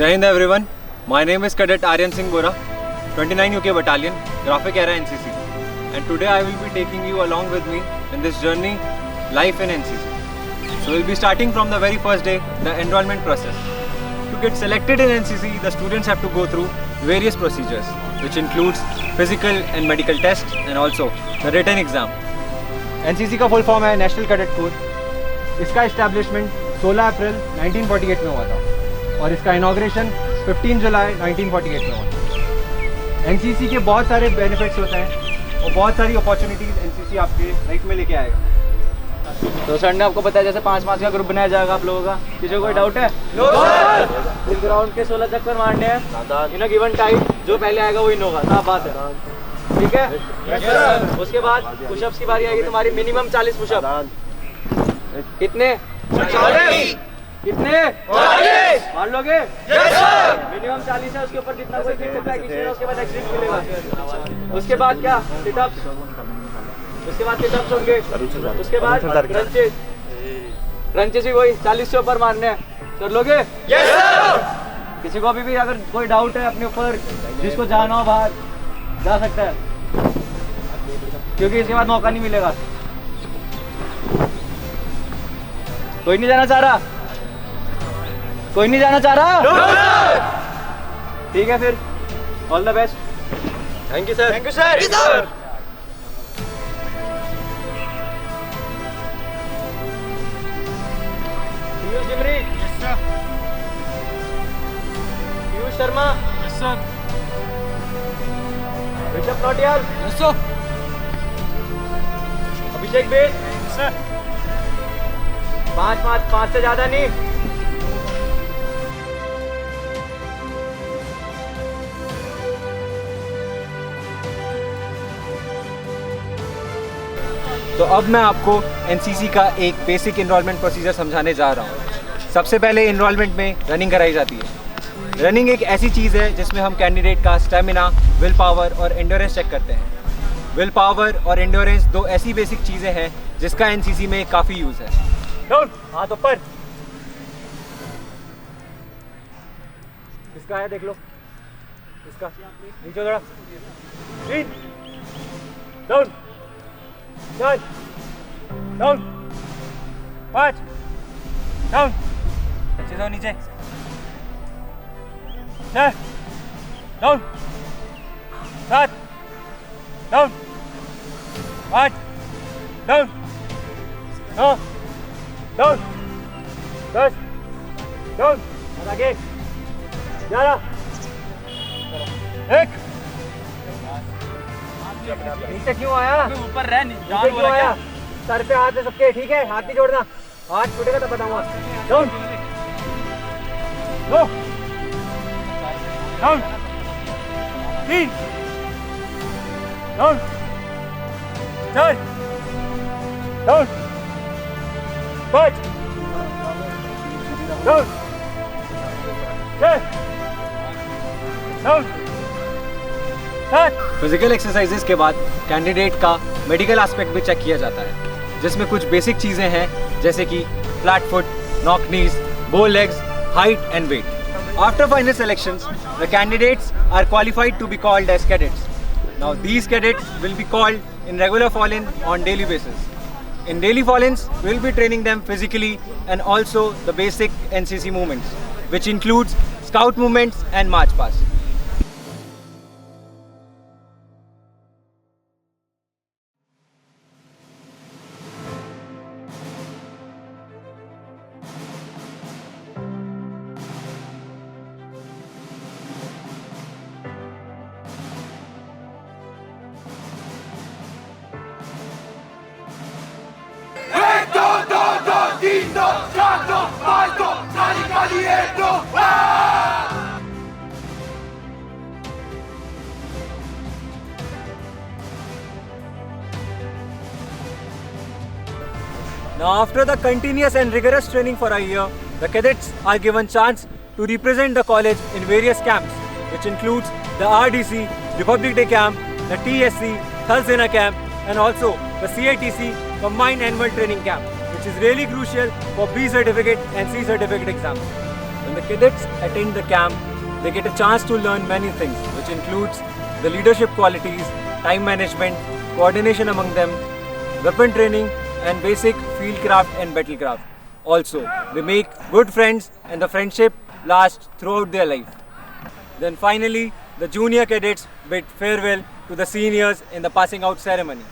Jai Hind everyone. My name is Cadet Aryan Bora, 29 UK Battalion, Graphic Era NCC. And today I will be taking you along with me in this journey, life in NCC. So we'll be starting from the very first day, the enrollment process. To get selected in NCC, the students have to go through various procedures, which includes physical and medical tests and also the written exam. NCC का full form है National Cadet Corps. इसका establishment 16 अप्रैल 1948 में हुआ था और इसका inauguration 15 जुलाई 1948 में हुआ था। NCC के बहुत सारे बेनिफिट्स होते हैं और बहुत सारी अपॉर्चुनिटीज़ NCC आपके लाइफ में लेके आएगा। तो सर ने आपको बताया जैसे 5-5 का ग्रुप बनाया जाएगा आप लोगों का, किसी को कोई डाउट है? No sir. इस ग्राउंड के 16 चक्कर मारने हैं इन अ गिवन टाइम, जो पहले आएगा वो इन होगा, साफ बात है, ठीक है? Yes sir. उसके बाद पुशअप्स की बारी आएगी तुम्हारी, मिनिमम 40 पुशअप। कितने? 40। कितने? 40। मार लोगे? Yes sir. मिनिमम 40 है, उसके ऊपर जितना कोई कर सकता है किसी ने, उसके बाद एक्सीडेंट मिलेगा। उसके बाद क्या? सिटअप्स। उसके बाद सिटअप्स होंगे। उसके बाद क्रंचेस। क्रंचेस भी वही 40 से ऊपर मारने हैं, कर लोगे? Yes sir. किसी को अभी भी अगर कोई डाउट है अपने ऊपर, जिसको जाना हो बाहर जा सकता है, क्योंकि इसके बाद मौका नहीं मिलेगा। कोई नहीं जाना चाह रहा? कोई नहीं जाना चाह रहा? ठीक है फिर, all the best. Thank you sir. Thank you sir. Piyush Jimri. Yes sir. Piyush Sharma. Yes sir. Rishabh Notiyal. Yes sir. Abhishek Bes. Yes sir. 5 से ज्यादा नहीं। तो अब मैं आपको एनसीसी का एक बेसिक इनरोलमेंट प्रोसीजर समझाने जा रहा हूँ। सबसे पहले इनरोलमेंट में रनिंग कराई जाती है। रनिंग एक ऐसी चीज़ है जिसमें हम कैंडिडेट का स्टेमिना, विल पावर और एंड्योरेंस चेक करते हैं। विल पावर और एंड्योरेंस दो ऐसी बेसिक चीज़ें हैं जिसका एनसीसी में काफ़ी यूज़ है। डाउन, हाथ ऊपर। इसका है, देख लो इसका, नीचे थोड़ा। 3 डाउन, 4 डाउन, 5 डाउन, अच्छे से नीचे, 6 down, 7 down, 8 down, 9 down, 10 down, और आगे 11 1। नीचे क्यों आया? ऊपर रह, नीचे क्यों आया? सर पे हाथ है सबके, ठीक है? हाथ नहीं जोड़ना, हाथ छूटेगा तो बताऊंगा। डाउन, लो, down, 3 down, 4 down, 5 down, 6 down, 7। Physical exercises के बाद कैंडिडेट का मेडिकल एस्पेक्ट भी चेक किया जाता है, जिसमें कुछ बेसिक चीज़ें हैं जैसे कि flat foot, knock knees, bow legs, height and weight. After final selections, the candidates are qualified to be called as cadets. Now these cadets will be called in regular fall-in on daily basis. In daily fall-ins, we will be training them physically and also the basic NCC movements, which includes scout movements and march pass. Now after the continuous and rigorous training for a year, the cadets are given chance to represent the college in various camps, which includes the RDC, Republic Day Camp, the TSC, Thal Sena Camp, and also the CATC Combined Annual Training Camp, which is really crucial for B certificate and C certificate exams. When the the cadets attend the camp, they get a chance to learn many things, which includes the leadership qualities, time management, coordination among them, weapon training, and basic field craft and battlecraft. Also, they make good friends and the friendship lasts throughout their life. Then finally, the junior cadets bid farewell to the seniors in the passing out ceremony.